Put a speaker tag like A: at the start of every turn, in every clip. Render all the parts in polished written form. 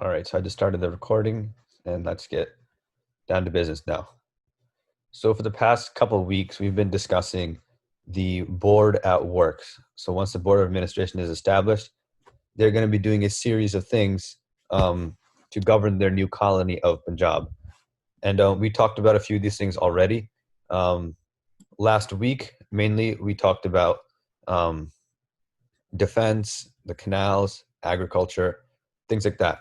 A: All right, so I just started the recording and let's get down to business now. So for the past couple of weeks, we've been discussing the board at work. So once the board of administration is established, they're going to be doing a series of things to govern their new colony of Punjab. And we talked about a few of these things already. Um, Last week, mainly, we talked about um, defense, the canals, agriculture, things like that.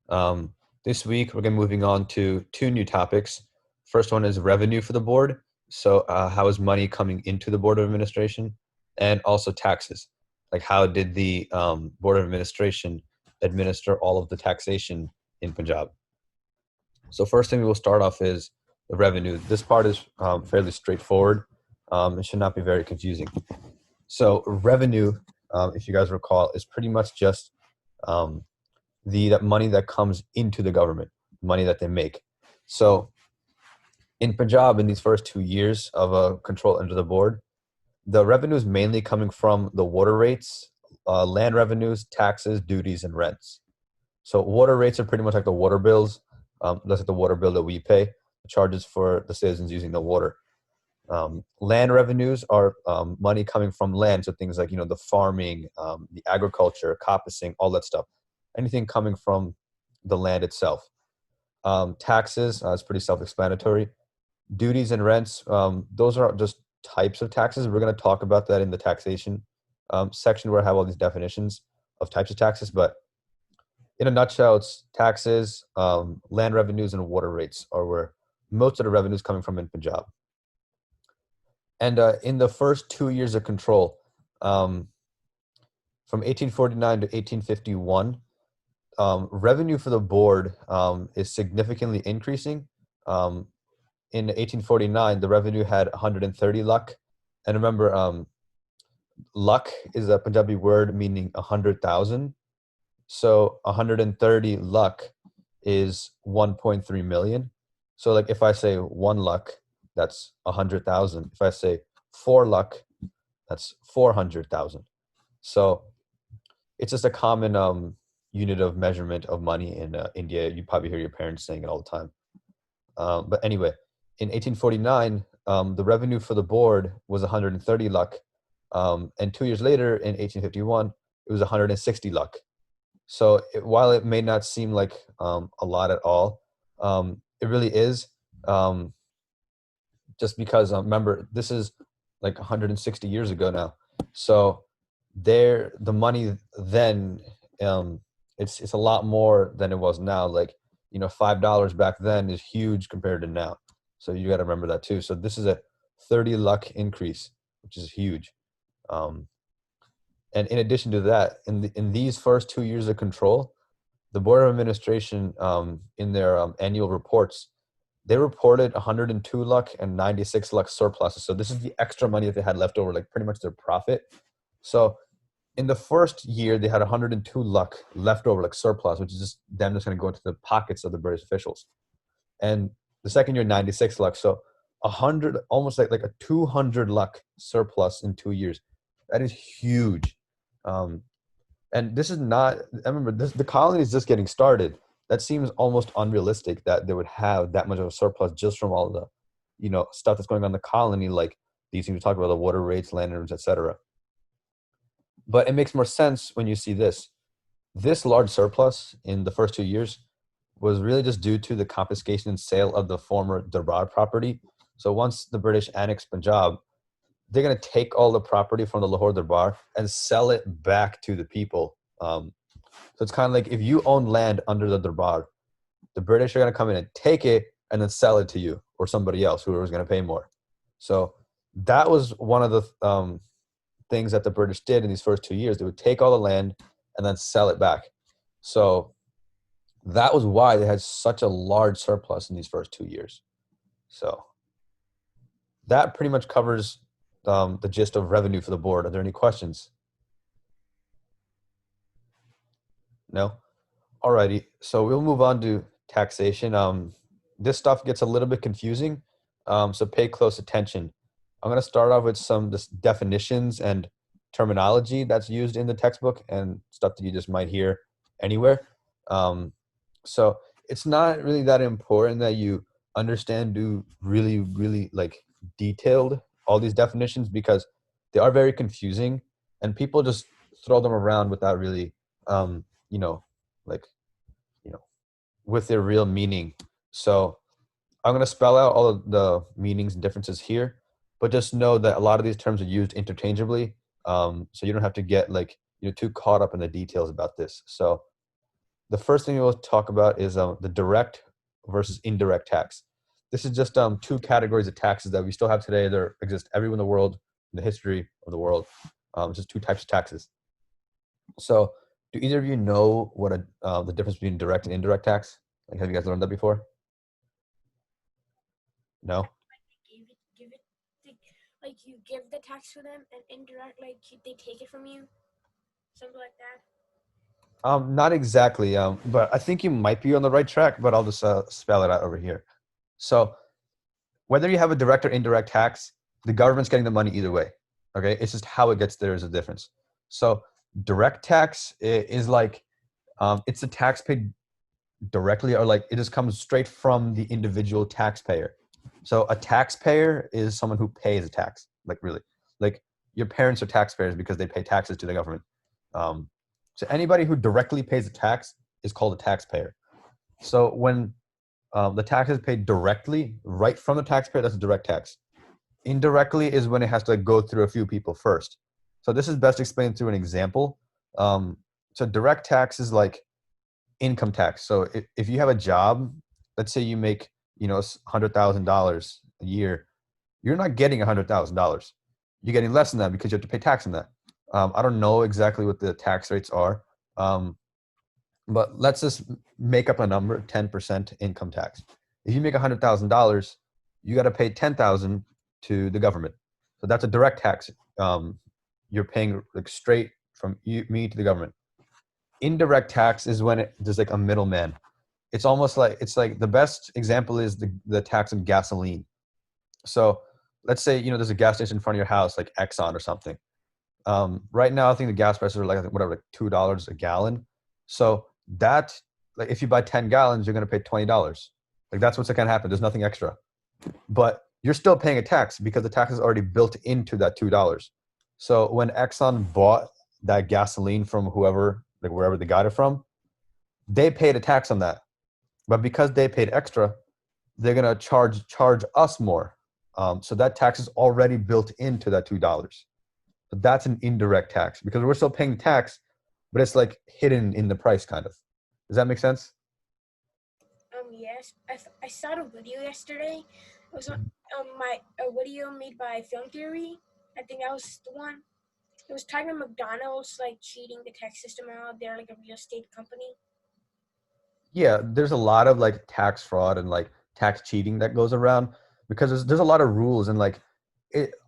A: Um, this week, we're going to be moving on to two new topics. First one is revenue for the board. So, how is money coming into the board of administration? And also taxes. Like, how did the board of administration administer all of the taxation in Punjab? So, first thing we will start off is the revenue. This part is fairly straightforward. It should not be very confusing. So revenue, if you guys recall, is pretty much just um, the that money that comes into the government, money that they make. So in Punjab, in these first 2 years of a control under the board, the revenue is mainly coming from the water rates, land revenues, taxes, duties, and rents. So water rates are pretty much like the water bills. That's like the water bill that we pay, the charges for the citizens using the water. Land revenues are money coming from land, so things like the farming, the agriculture, coppicing, all that stuff. Anything coming from the land itself. Taxes is pretty self-explanatory. Duties and rents, those are just types of taxes. We're going to talk about that in the taxation section where I have all these definitions of types of taxes. But in a nutshell, it's taxes, land revenues, and water rates are where most of the revenue is coming from in Punjab. And in the first 2 years of control, um, from 1849 to 1851, revenue for the board is significantly increasing. In 1849, the revenue had 130 lakh. And remember, lakh is a Punjabi word meaning 100,000. So 130 lakh is 1.3 million. So like if I say 1 lakh, that's 100,000. If I say 4 lakh, that's 400,000. So it's just a common unit of measurement of money in India. You probably hear your parents saying it all the time. But anyway, in 1849, the revenue for the board was 130 lakh. And 2 years later, in 1851, it was 160 lakh. So while it may not seem like a lot at all, it really is. Just because remember, this is like 160 years ago now. So the money then, it's a lot more than it was now. Like $5 back then is huge compared to now. So you got to remember that too. So this is a 30 lakh increase, which is huge. And in addition to that, in these first 2 years of control, the Board of Administration, in their annual reports, they reported 102 lakh and 96 lakh surpluses. So this is the extra money that they had left over, like pretty much their profit. So in the first year, they had 102 lakh left over, like surplus, which is just them just going to go into the pockets of the British officials. And the second year, 96 lakh. So 100, almost like a 200 lakh surplus in 2 years. That is huge. Um, and this is not, I remember this, the colony is just getting started. That seems almost unrealistic that they would have that much of a surplus just from all the, stuff that's going on in the colony, like these things we talk about, the water rates, land rooms, etc. But it makes more sense when you see this. This large surplus in the first 2 years was really just due to the confiscation and sale of the former Darbar property. So once the British annexed Punjab, they're going to take all the property from the Lahore Darbar and sell it back to the people. So it's kind of like if you own land under the Darbar, the British are going to come in and take it and then sell it to you or somebody else who was going to pay more. So that was one of the things that the British did in these first 2 years. They would take all the land and then sell it back. So that was why they had such a large surplus in these first 2 years. So that pretty much covers the gist of revenue for the board. Are there any questions? No? Alrighty. So we'll move on to taxation. This stuff gets a little bit confusing, so pay close attention. I'm going to start off with some definitions and terminology that's used in the textbook and stuff that you just might hear anywhere. So it's not really that important that you understand, do really, really like detailed all these definitions, because they are very confusing and people just throw them around without really, um, you know, like, you know, with their real meaning. So I'm going to spell out all of the meanings and differences here, but just know that a lot of these terms are used interchangeably. So you don't have to get like, too caught up in the details about this. So the first thing we'll talk about is the direct versus indirect tax. This is just two categories of taxes that we still have today. There exist everywhere in the world, in the history of the world. Just two types of taxes. So do either of you know what the difference between direct and indirect tax? Like, have you guys learned that before? No?
B: Like you give the tax to them, and indirect, like they take it from you, something like that.
A: Not exactly, but I think you might be on the right track, but I'll just spell it out over here. So whether you have a direct or indirect tax, the government's getting the money either way. Okay, it's just how it gets there is a difference. So direct tax is like, it's a tax paid directly, or like it just comes straight from the individual taxpayer. So a taxpayer is someone who pays a tax, like really, like your parents are taxpayers because they pay taxes to the government. Um, so anybody who directly pays a tax is called a taxpayer. So when the tax is paid directly right from the taxpayer, that's a direct tax. Indirectly is when it has to like go through a few people first. So this is best explained through an example. Um, so direct tax is like income tax. So if you have a job, let's say you make, $100,000 a year, you're not getting $100,000. You're getting less than that because you have to pay tax on that. I don't know exactly what the tax rates are, but let's just make up a number: 10% income tax. If you make $100,000, you got to pay 10,000 to the government. So that's a direct tax. You're paying like straight from me to the government. Indirect tax is when there's like a middleman. It's like the best example is the tax on gasoline. So let's say there's a gas station in front of your house, like Exxon or something. Right now I think the gas prices are like, whatever, like $2 a gallon. So that, like, if you buy 10 gallons, you're going to pay $20. Like, that's what's going to happen. There's nothing extra, but you're still paying a tax because the tax is already built into that $2. So when Exxon bought that gasoline from whoever, like wherever they got it from, they paid a tax on that. But because they paid extra, they're gonna charge us more. So that tax is already built into that $2. But that's an indirect tax because we're still paying tax, but it's like hidden in the price, kind of. Does that make sense?
B: Yes, I saw a video yesterday. It was my a video made by Film Theory. I think that was the one. It was talking about McDonald's like cheating the tax system out. They're like a real estate company.
A: Yeah, there's a lot of like tax fraud and like tax cheating that goes around because there's a lot of rules, and like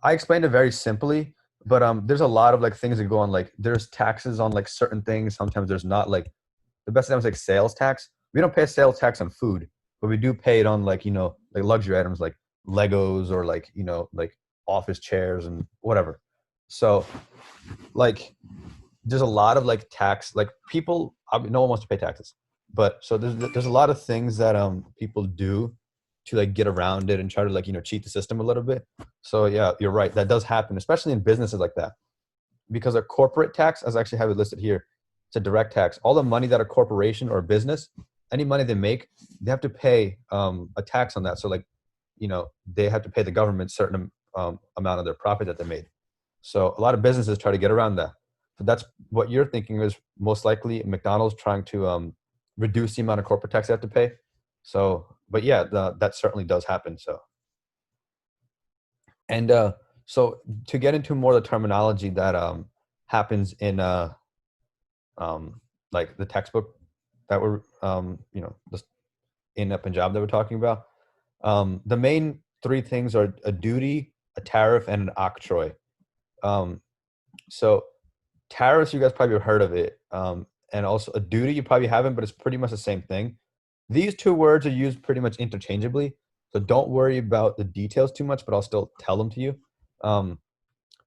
A: I explained it very simply, but there's a lot of like things that go on. Like there's taxes on like certain things. Sometimes there's not. Like the best example is like sales tax. We don't pay a sales tax on food, but we do pay it on like like luxury items like Legos, or like like office chairs and whatever. So like there's a lot of like tax, like people, no one wants to pay taxes, but so there's a lot of things that people do to like get around it and try to like cheat the system a little bit. So yeah, you're right, that does happen, especially in businesses like that, because a corporate tax, as I actually have it listed here, it's a direct tax. All the money that a corporation or a business, any money they make, they have to pay a tax on that. So like they have to pay the government certain amount of their profit that they made. So a lot of businesses try to get around that. So that's what you're thinking is most likely McDonald's trying to reduce the amount of corporate tax they have to pay. So, but yeah, that certainly does happen. So, and so to get into more of the terminology that happens in like the textbook that we're just in a Punjab that we're talking about, the main three things are a duty, a tariff, and an octroi. Um, so tariffs, you guys probably have heard of it. And also a duty, you probably haven't, but it's pretty much the same thing. These two words are used pretty much interchangeably. So don't worry about the details too much, but I'll still tell them to you. Um,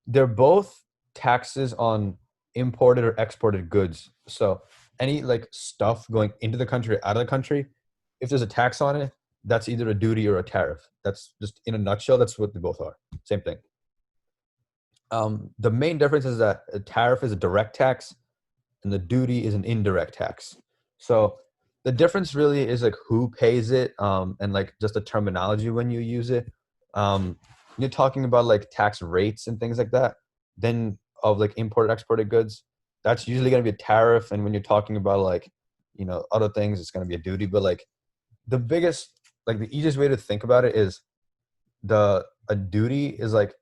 A: they're both taxes on imported or exported goods. So any like stuff going into the country or out of the country, if there's a tax on it, that's either a duty or a tariff. That's just in a nutshell, that's what they both are. Same thing. The main difference is that a tariff is a direct tax and the duty is an indirect tax. So the difference really is like who pays it, and like just the terminology when you use it. When you're talking about like tax rates and things like that, then of like imported exported goods, that's usually going to be a tariff. And when you're talking about like, other things, it's going to be a duty. But like the biggest, like the easiest way to think about it is the a duty is like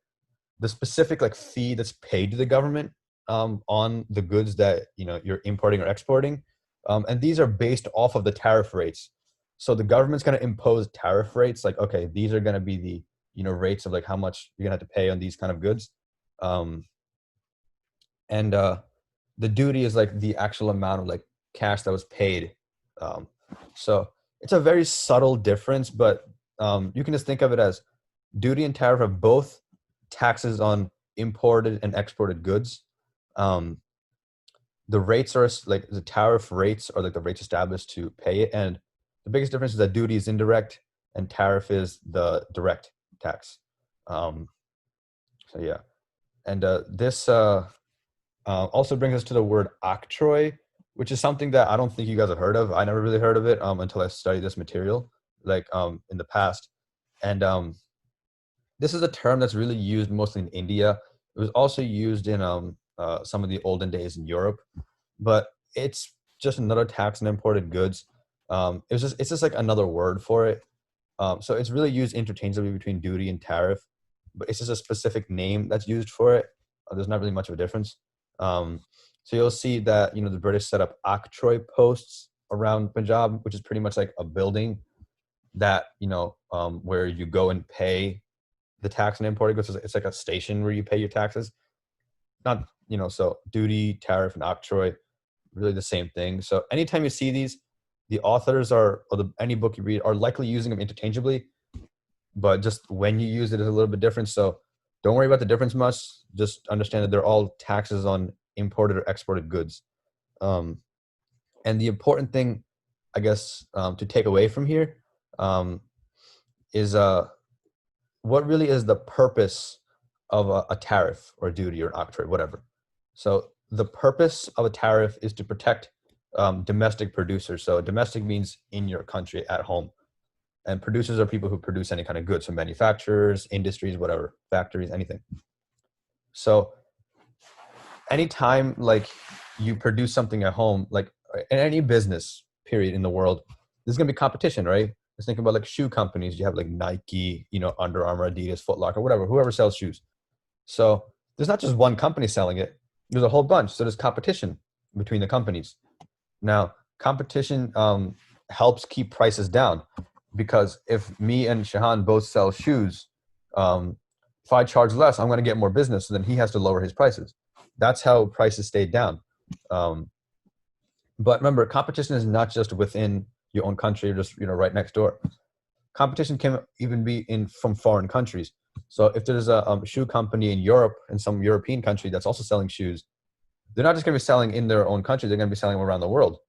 A: the specific like fee that's paid to the government, on the goods that you're importing or exporting, and these are based off of the tariff rates. So the government's going to impose tariff rates, like, okay, these are going to be the rates of like how much you're going to have to pay on these kind of goods, um, and the duty is like the actual amount of like cash that was paid. Um, so it's a very subtle difference, but you can just think of it as duty and tariff are both taxes on imported and exported goods. Um, the rates are like the tariff rates are like the rates established to pay it, and the biggest difference is that duty is indirect and tariff is the direct tax. Um, so yeah, and this also brings us to the word octroi, which is something that I don't think you guys have heard of. I never really heard of it until I studied this material, like in the past, and this is a term that's really used mostly in India. It was also used in some of the olden days in Europe, but it's just another tax on imported goods. It's just like another word for it. So it's really used interchangeably between duty and tariff, but it's just a specific name that's used for it. There's not really much of a difference. So you'll see that the British set up octroi posts around Punjab, which is pretty much like a building that where you go and pay the tax on imported goods. It's like a station where you pay your taxes. Not so duty, tariff, and octroi, really the same thing. So anytime you see these, the authors any book you read are likely using them interchangeably, but just when you use it is a little bit different. So don't worry about the difference much. Just understand that they're all taxes on imported or exported goods. And the important thing, I guess, to take away from here, is what really is the purpose of a tariff or a duty or an octroi, whatever. So the purpose of a tariff is to protect domestic producers. So domestic means in your country at home. And producers are people who produce any kind of goods, so manufacturers, industries, whatever, factories, anything. So anytime like you produce something at home, like in any business period in the world, there's going to be competition, right? Just think about like shoe companies. You have like Nike, Under Armour, Adidas, Foot Locker, whatever, whoever sells shoes. So there's not just one company selling it. There's a whole bunch. So there's competition between the companies. Now, competition helps keep prices down, because if me and Shahan both sell shoes, if I charge less, I'm going to get more business. So then he has to lower his prices. That's how prices stay down. But remember, competition is not just within your own country or just right next door. Competition can even be from foreign countries. So if there's a shoe company in Europe, in some European country that's also selling shoes, they're not just going to be selling in their own country. They're going to be selling around the world.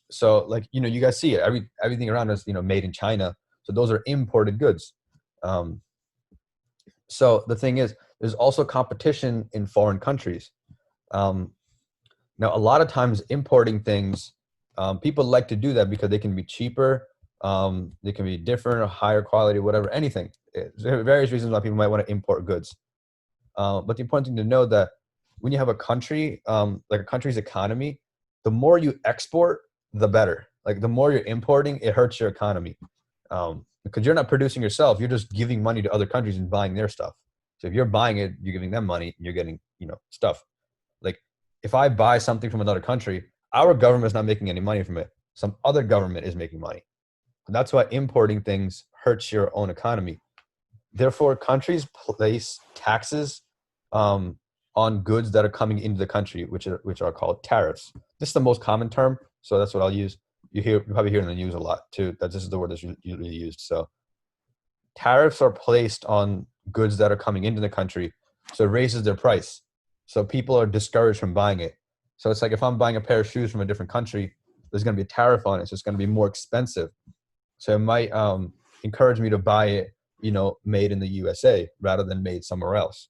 A: So like, you guys see it. Everything around us, made in China. So those are imported goods. So the thing is, there's also competition in foreign countries. Now, a lot of times importing things, people like to do that because they can be cheaper. They can be different or higher quality, whatever, anything. There are various reasons why people might want to import goods. But the important thing to know that when you have a country, like a country's economy, the more you export, the better. Like the more you're importing, it hurts your economy. Because you're not producing yourself, you're just giving money to other countries and buying their stuff. So if you're buying it, you're giving them money and you're getting, stuff. Like if I buy something from another country, our government is not making any money from it. Some other government is making money. And that's why importing things hurts your own economy. Therefore, countries place taxes on goods that are coming into the country, which are called tariffs. This is the most common term, so that's what I'll use. You probably hear in the news a lot too, that this is the word that's usually used. So tariffs are placed on goods that are coming into the country, so it raises their price. So people are discouraged from buying it. So it's like if I'm buying a pair of shoes from a different country, there's going to be a tariff on it, so it's going to be more expensive. So it might encourage me to buy it, made in the USA rather than made somewhere else.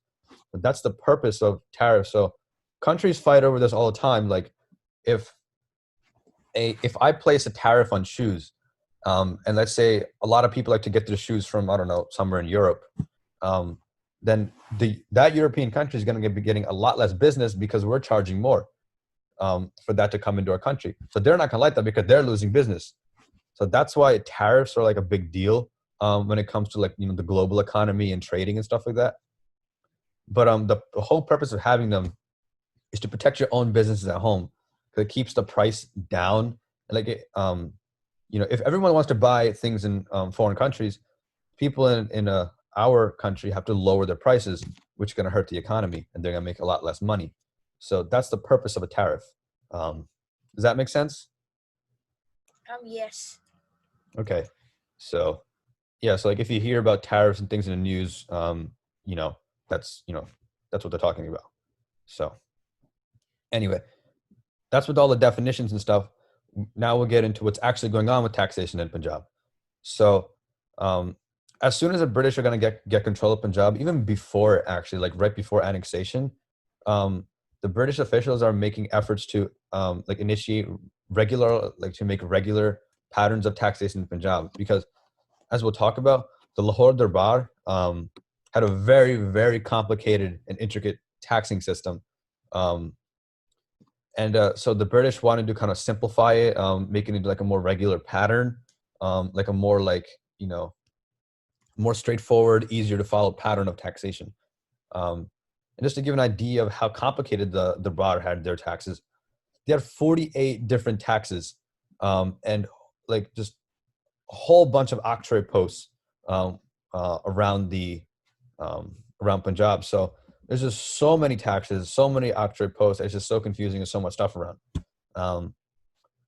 A: But that's the purpose of tariffs. So countries fight over this all the time. Like if if I place a tariff on shoes, and let's say a lot of people like to get their shoes from, I don't know, somewhere in Europe, um, then that European country is going to be getting a lot less business because we're charging more for that to come into our country. So they're not going to like that because they're losing business. So that's why tariffs are like a big deal when it comes to like the global economy and trading and stuff like that. But the whole purpose of having them is to protect your own businesses at home because it keeps the price down. Like if everyone wants to buy things in foreign countries, people in our country have to lower their prices, which is going to hurt the economy, and they're going to make a lot less money. So that's the purpose of a tariff. Does that make sense?
B: Yes.
A: Okay. So yeah, so like if you hear about tariffs and things in the news, you know, that's that's what they're talking about. So anyway, that's with all the definitions and stuff. Now we'll get into what's actually going on with taxation in Punjab. So um, as soon as the British are going to get control of Punjab, even before actually, like right before annexation, um, the British officials are making efforts to like initiate to make regular patterns of taxation in Punjab because, as we'll talk about, the Lahore Darbar had a very, very complicated and intricate taxing system. Um, and so the British wanted to kind of simplify it, making it like a more regular pattern, like a more like, more straightforward, easier to follow pattern of taxation. And just to give an idea of how complicated the Bar had their taxes, they had 48 different taxes, and like just a whole bunch of octroi posts um, around around Punjab. So there's just so many taxes, so many octroi posts. It's just so confusing and so much stuff around. Um,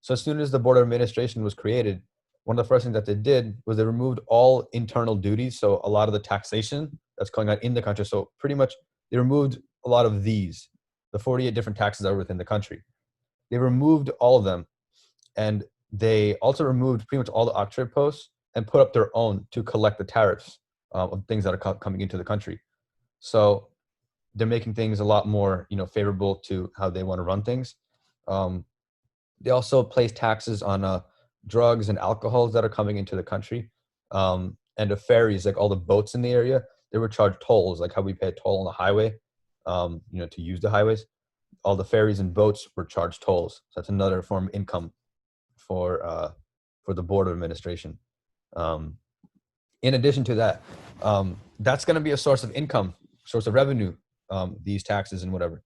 A: so as soon as the Board of Administration was created, one of the first things that they did was they removed all internal duties. So a lot of the taxation that's going on in the country. So pretty much they removed a lot of the 48 different taxes that are within the country. They removed all of them, and they also removed pretty much all the octroi posts and put up their own to collect the tariffs of things that are coming into the country. So they're making things a lot more, favorable to how they want to run things. Um, they also place taxes on drugs and alcohols that are coming into the country. And the ferries, like all the boats in the area, they were charged tolls, like how we pay a toll on the highway, to use the highways. All the ferries and boats were charged tolls. So that's another form of income for the Board of Administration. Um, in addition to that, that's going to be a source of income, source of revenue, these taxes and whatever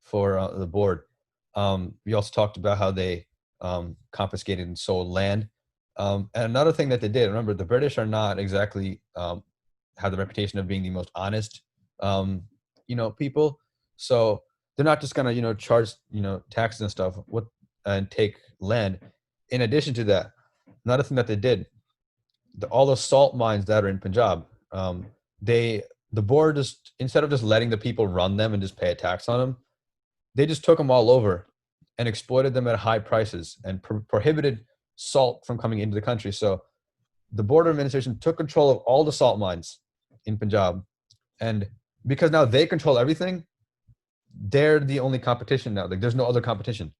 A: for the board. We also talked about how they confiscated and sold land. And another thing that they did, remember, the British are not exactly have the reputation of being the most honest, people. So they're not just gonna, charge, taxes and stuff and take land. In addition to that, another thing that they did, all the salt mines that are in Punjab, they the board just, instead of just letting the people run them and just pay a tax on them, they just took them all over and exploited them at high prices and prohibited salt from coming into the country. So the border administration took control of all the salt mines in Punjab, and because now they control everything, they're the only competition now. Like there's no other competition.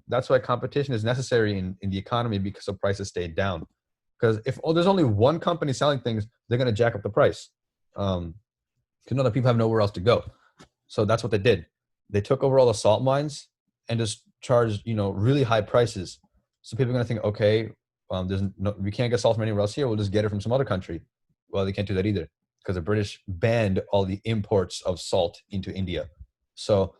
A: That's why competition is necessary in the economy because the prices stay down. Because if there's only one company selling things, they're going to jack up the price. Because other people have nowhere else to go. So that's what they did. They took over all the salt mines and just charged, really high prices. So people are going to think, okay, we can't get salt from anywhere else here. We'll just get it from some other country. Well, they can't do that either because the British banned all the imports of salt into India. So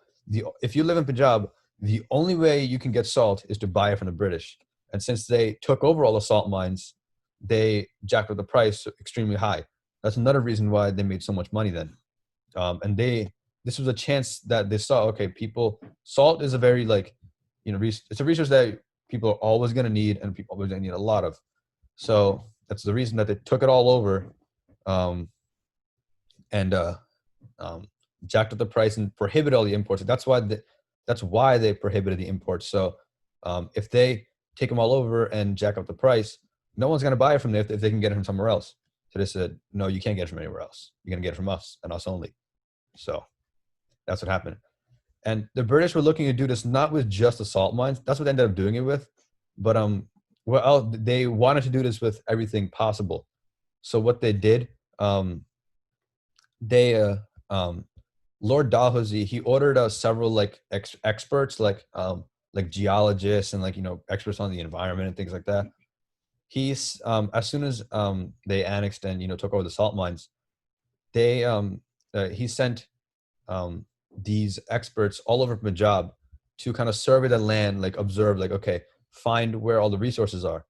A: if you live in Punjab, the only way you can get salt is to buy it from the British. And since they took over all the salt mines, they jacked up the price extremely high. That's another reason why they made so much money then. And this was a chance that they saw, okay, salt is a very it's a resource that people are always going to need and people are always going to need a lot of. So that's the reason that they took it all over and jacked up the price and prohibited all the imports. That's why That's why they prohibited the imports. So if they take them all over and jack up the price, no one's going to buy it from there if they can get it from somewhere else. So they said, no, you can't get it from anywhere else. You're going to get it from us and us only. So that's what happened. And the British were looking to do this not with just the salt mines. That's what they ended up doing it with. But well, they wanted to do this with everything possible. So what they did, they Lord Dalhousie, he ordered several like experts, like geologists and like experts on the environment and things like that. He's as soon as they annexed and took over the salt mines, they he sent um, these experts all over Punjab to kind of survey the land, like observe, like okay, find where all the resources are.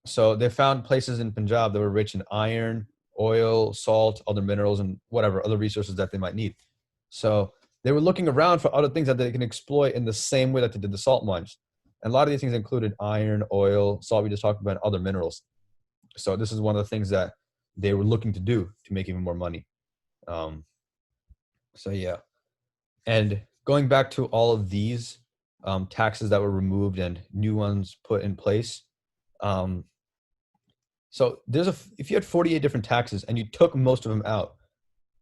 A: So they found places in Punjab that were rich in iron, oil, salt, other minerals, and whatever other resources that they might need. So they were looking around for other things that they can exploit in the same way that they did the salt mines. And a lot of these things included iron, oil, salt we just talked about, and other minerals. So this is one of the things that they were looking to do to make even more money. Um, so yeah, and going back to all of these taxes that were removed and new ones put in place. Um, so if you had 48 different taxes and you took most of them out,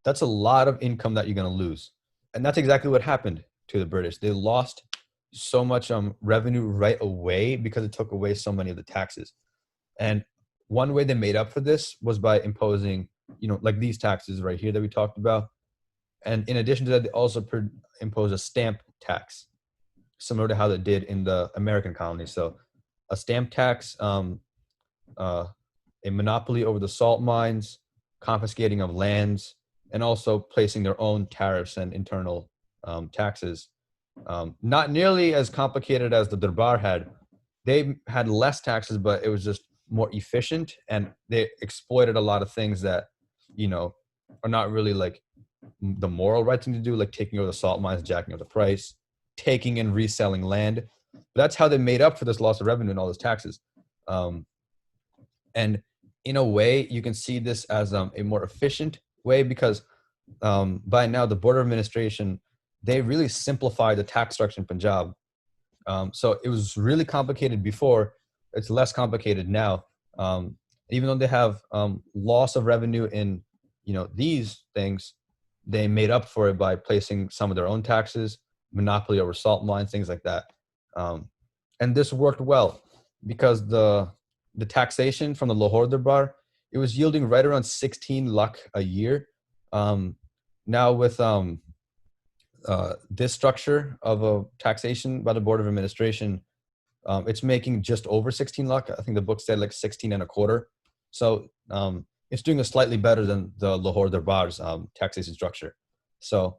A: that's a lot of income that you're going to lose. And that's exactly what happened to the British. They lost so much revenue right away because it took away so many of the taxes. And one way they made up for this was by imposing, like these taxes right here that we talked about. And in addition to that, they also impose a stamp tax, similar to how they did in the American colonies. So a stamp tax, uh, a monopoly over the salt mines, confiscating of lands, and also placing their own tariffs and internal taxes. Not nearly as complicated as the Darbar had. They had less taxes, but it was just more efficient, and they exploited a lot of things that, are not really like the moral right thing to do, like taking over the salt mines, jacking up the price, taking and reselling land. But that's how they made up for this loss of revenue and all those taxes. Um, and in a way, you can see this as a more efficient way because by now the border administration, they really simplified the tax structure in Punjab. So it was really complicated before. It's less complicated now. Even though they have loss of revenue in these things, they made up for it by placing some of their own taxes, monopoly over salt mines, things like that. And this worked well because the taxation from the Lahore Darbar, it was yielding right around 16 lakh a year. Um, Now with this structure of a taxation by the Board of Administration, it's making just over 16 lakh. I think the book said like 16 and a quarter. So it's doing a slightly better than the Lahore Darbar's taxation structure. So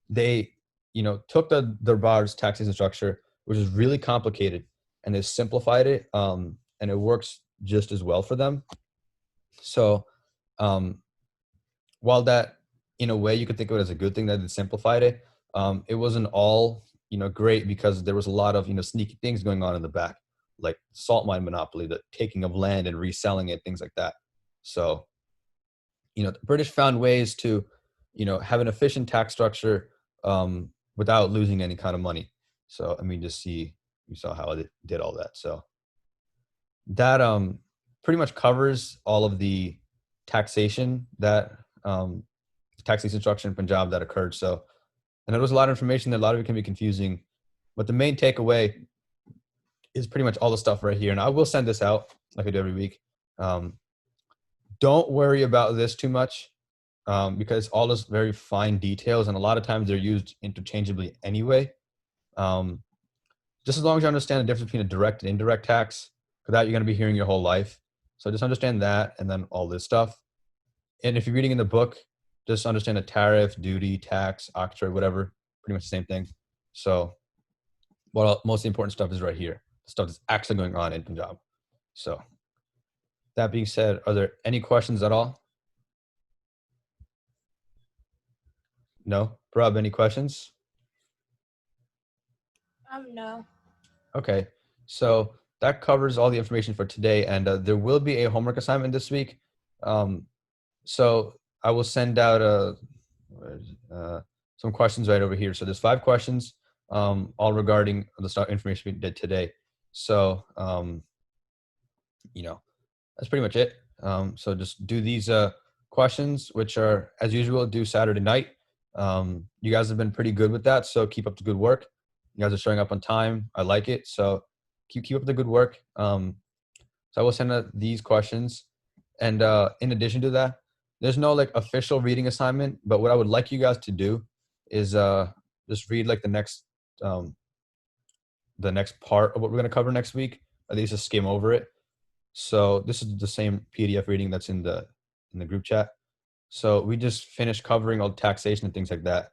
A: they, took the Darbar's taxation structure, which is really complicated, and they simplified it, and it works just as well for them. So um, while that, in a way, you could think of it as a good thing that it simplified it, it wasn't all great because there was a lot of sneaky things going on in the back, like salt mine monopoly, the taking of land and reselling it, things like that. So the British found ways to have an efficient tax structure without losing any kind of money. So I mean, you saw how it did all that. So that pretty much covers all of the taxation that taxation structure in Punjab that occurred. So, and there was a lot of information that a lot of it can be confusing, but the main takeaway is pretty much all the stuff right here. And I will send this out like I do every week. Don't worry about this too much because all those very fine details, and a lot of times they're used interchangeably anyway. Just as long as you understand the difference between a direct and indirect tax, for that you're going to be hearing your whole life. So just understand that, and then all this stuff. And if you're reading in the book, just understand the tariff, duty, tax, octroi, whatever, pretty much the same thing. So what most important stuff is right here, stuff that's actually going on in Punjab. So that being said, are there any questions at all? No? Prab, any questions?
B: No.
A: Okay. So that covers all the information for today. And there will be a homework assignment this week. So I will send out some questions right over here. So there's 5 questions. all regarding the stock information we did today. So, that's pretty much it. So just do these questions, which are, as usual, due Saturday night. You guys have been pretty good with that, so keep up the good work. You guys are showing up on time. I like it. So keep up the good work. So I will send out these questions. And in addition to that, there's no like official reading assignment, but what I would like you guys to do is just read like um, the next part of what we're going to cover next week. At least just skim over it. So this is the same PDF reading that's in the group chat. So we just finished covering all taxation and things like that,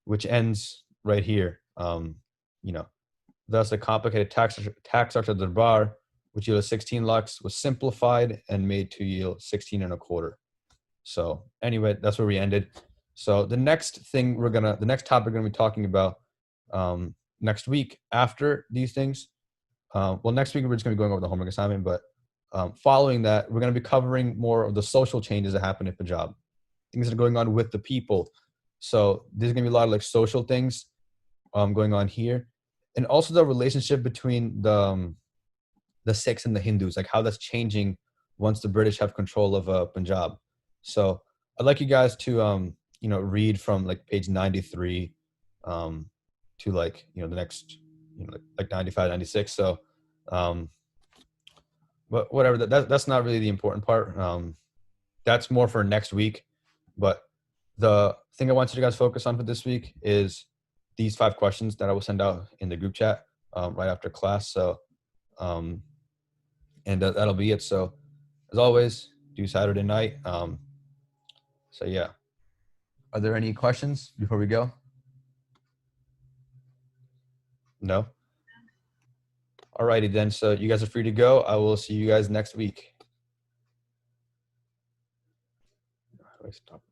A: which ends right here. Thus the complicated tax structure of the bar, which yielded 16 lux, was simplified and made to yield 16 and a quarter. So anyway, that's where we ended. So the next topic we're gonna be talking about next week after these things. Next week we're just gonna be going over the homework assignment, but following that, we're gonna be covering more of the social changes that happen in Punjab, things that are going on with the people. So there's gonna be a lot of like social things going on here, and also the relationship between the Sikhs and the Hindus, like how that's changing once the British have control of Punjab. So I'd like you guys to read from like page 93 to like the next like 95, 96. So but whatever, that's not really the important part. That's more for next week. But the thing I want you guys to focus on for this week is these 5 questions that I will send out in the group chat right after class. So and that'll be it. So as always, do Saturday night. So yeah, are there any questions before we go? No. Alrighty then. So you guys are free to go. I will see you guys next week. How do I stop?